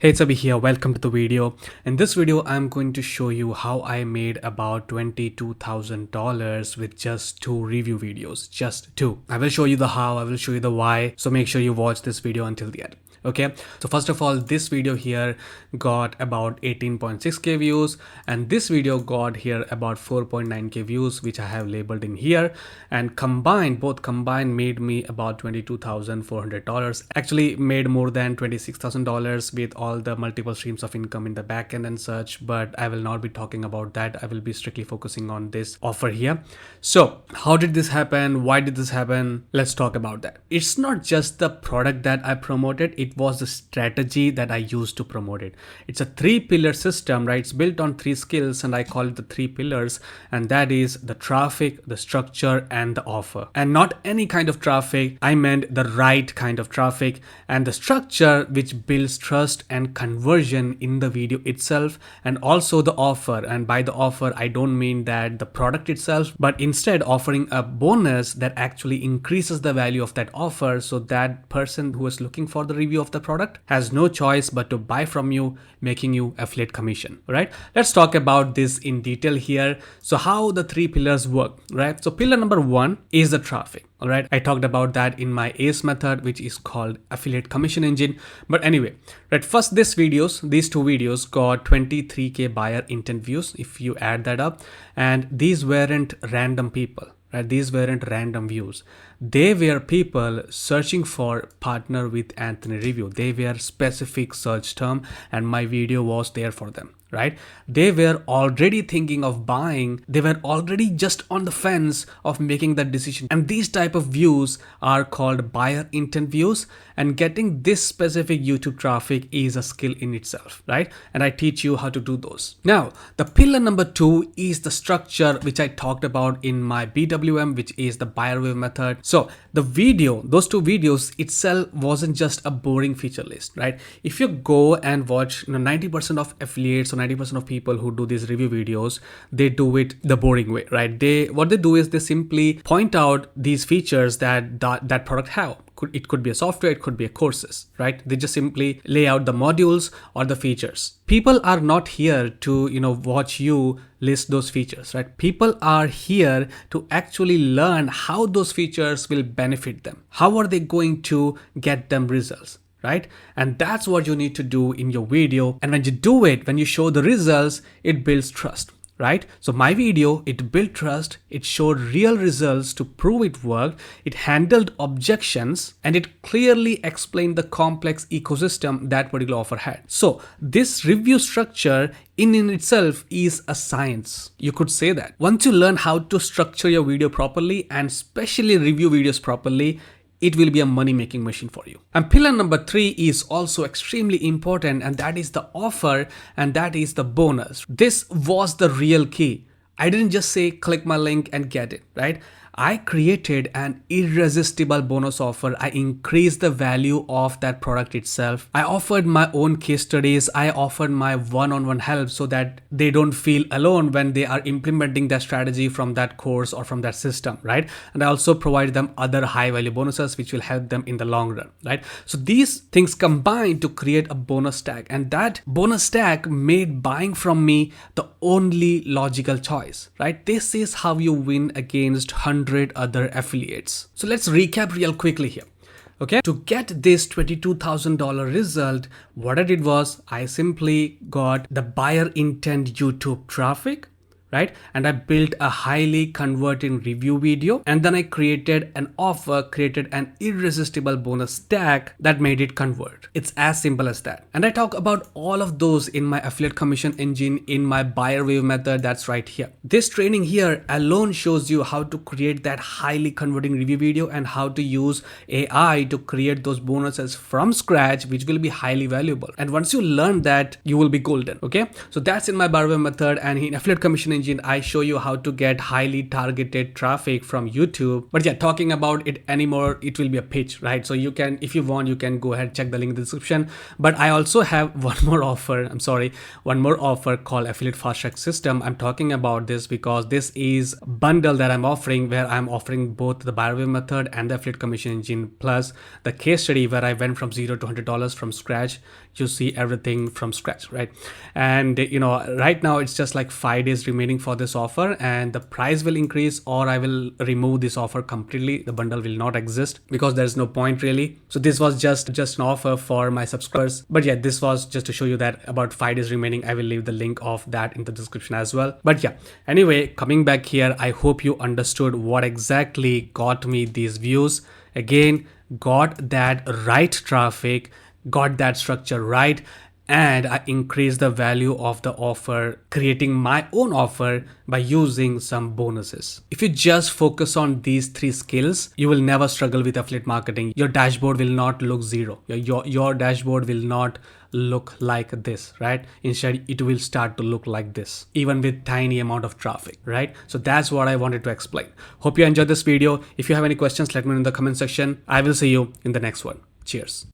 Hey, it's Abhi here. Welcome to the video. In this video, I'm going to show you how I made about $22,000 with just two review videos. Just two. I will show you the how, I will show you the why. So make sure you watch this video until the end. Okay, so first of all, this video here got about 18.6k views, and this video got here about 4.9k views, which I have labeled in here, and both combined made me about $22,400. Actually made more than $26,000 with all the multiple streams of income in the backend and such, but I will not be talking about that. I will be strictly focusing on this offer here. So how did this happen? Why did this happen? Let's talk about that. It's not just the product that I promoted, it was the strategy that I used to promote it. It's a 3-pillar system, right? It's built on 3 skills, and I call it the 3 pillars, and that is the traffic, the structure, and the offer. And not any kind of traffic, I meant the right kind of traffic, and the structure which builds trust and conversion in the video itself, and also the offer. And by the offer, I don't mean that the product itself, but instead offering a bonus that actually increases the value of that offer, so that person who is looking for the review of the product has no choice but to buy from you, making you affiliate commission. All right, let's talk about this in detail here. So how the 3 pillars work, right? So pillar number 1 is the traffic. All right, I talked about that in my ACE method, which is called affiliate commission engine. But anyway, right, first these two videos got 23k buyer intent views if you add that up, and these weren't random people, right? These weren't random views. They were people searching for partner with Anthony review. They were specific search term, and my video was there for them, right? They were already thinking of buying. They were already just on the fence of making that decision. And these type of views are called buyer intent views, and getting this specific YouTube traffic is a skill in itself, right? And I teach you how to do those. Now, the pillar number 2 is the structure, which I talked about in my BWM, which is the buyer wave method. So the video, those 2 videos itself wasn't just a boring feature list, right? If you go and watch, 90% of affiliates or 90% of people who do these review videos, they do it the boring way, right? What they do is they simply point out these features that product have. It could be a software, it could be a courses, right? They just simply lay out the modules or the features. People are not here to, watch you list those features, right? People are here to actually learn how those features will benefit them. How are they going to get them results? Right? And that's what you need to do in your video. And when you do it, when you show the results, it builds trust, right? So my video, it built trust, it showed real results to prove it worked, it handled objections, and it clearly explained the complex ecosystem that particular offer had. So this review structure in itself is a science. You could say that. Once you learn how to structure your video properly, and especially review videos properly, it will be a money-making machine for you. And pillar number 3 is also extremely important, and that is the offer, and that is the bonus. This was the real key. I didn't just say click my link and get it, right? I created an irresistible bonus offer. I increased the value of that product itself. I offered my own case studies. I offered my one-on-one help so that they don't feel alone when they are implementing that strategy from that course or from that system, right? And I also provide them other high-value bonuses which will help them in the long run, right? So these things combine to create a bonus stack, and that bonus stack made buying from me the only logical choice, right? This is how you win against 100 other affiliates. So let's recap real quickly here. Okay, to get this $22,000 result, what I did was I simply got the buyer intent YouTube traffic, right? And I built a highly converting review video, and then I created an offer, created an irresistible bonus stack that made it convert. It's as simple as that. And I talk about all of those in my affiliate commission engine, in my buyer wave method, that's right here. This training here alone shows you how to create that highly converting review video and how to use AI to create those bonuses from scratch, which will be highly valuable. And once you learn that, you will be golden. Okay, so that's in my buyer wave method, and in affiliate commission engine, I show you how to get highly targeted traffic from YouTube. But yeah, talking about it anymore, it will be a pitch, right? So you can, if you want, you can go ahead, check the link in the description. But I also have one more offer called affiliate fast track system. I'm talking about this because this is a bundle that I'm offering, where I'm offering both the buyer wave method and the affiliate commission engine, plus the case study where I went from $0 to $100 from scratch you see everything from scratch, right? And right now it's just like 5 days remaining for this offer, and the price will increase or I will remove this offer completely. The bundle will not exist because there's no point really. So this was just an offer for my subscribers. But yeah, this was just to show you that about 5 days remaining. I will leave the link of that in the description as well. But yeah, anyway, coming back here, I hope you understood what exactly got me these views. Again, got that right traffic, got that structure right, and I increased the value of the offer, creating my own offer by using some bonuses. If you just focus on these 3 skills, you will never struggle with affiliate marketing. Your dashboard will not look zero. Your dashboard will not look like this, right? Instead, it will start to look like this, even with tiny amount of traffic, right? So that's what I wanted to explain. Hope you enjoyed this video. If you have any questions, let me know in the comment section. I will see you in the next one. Cheers.